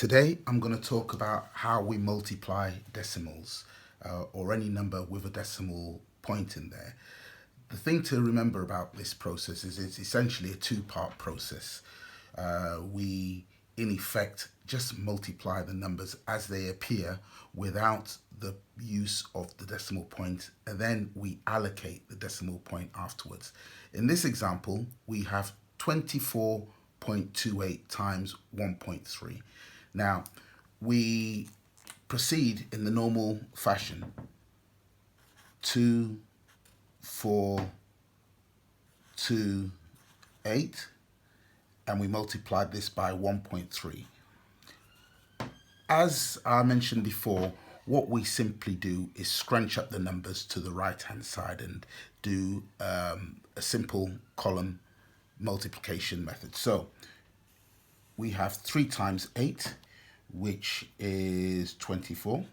Today I'm going to talk about how we multiply decimals or any number with a decimal point in there. The thing to remember about this process is it's essentially a two-part process. We in effect just multiply the numbers as they appear without the use of the decimal point, and then we allocate the decimal point afterwards. In this example, we have 24.28 times 1.3. Now, we proceed in the normal fashion. 2, 4, 2, 8, and we multiplied this by 1.3. As I mentioned before, what we simply do is scrunch up the numbers to the right hand side and do a simple column multiplication method. So we have 3 times 8, which is 24.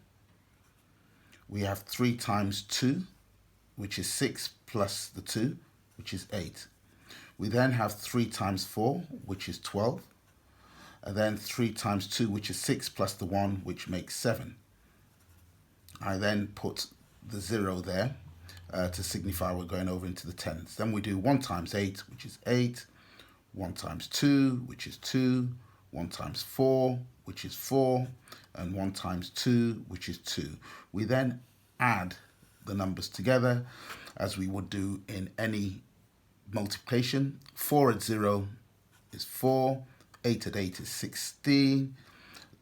We have 3 times 2, which is 6 plus the 2, which is 8. We then have 3 times 4, which is 12. And then 3 times 2, which is 6 plus the 1, which makes 7. I then put the 0 there to signify we're going over into the tens. Then we do 1 times 8, which is 8. 1 times 2, which is 2. 1 times 4, which is 4. And 1 times 2, which is 2. We then add the numbers together as we would do in any multiplication. 4 at 0 is 4. 8 at 8 is 16.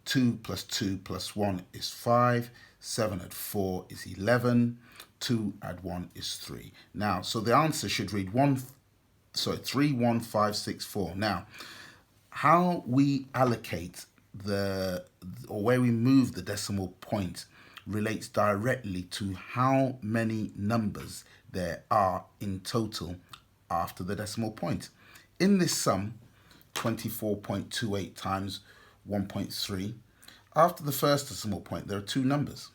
2 plus 2 plus 1 is 5. 7 at 4 is 11. 2 add 1 is 3. Now, so the answer should read 3, 1, 5, 6, 4. Now, how we allocate or where we move the decimal point relates directly to how many numbers there are in total after the decimal point. In this sum, 24.28 times 1.3, after the first decimal point there are 2 numbers,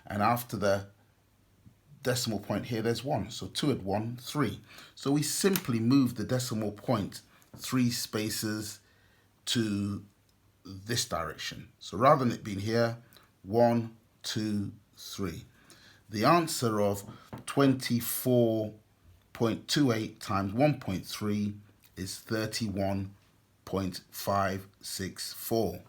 and after the decimal point here there's 1, so 2 at 1, 3. So we simply move the decimal point 3 spaces to this direction. So rather than it being here, 1, 2, 3. The answer of 24.28 times 1.3 is 31.564.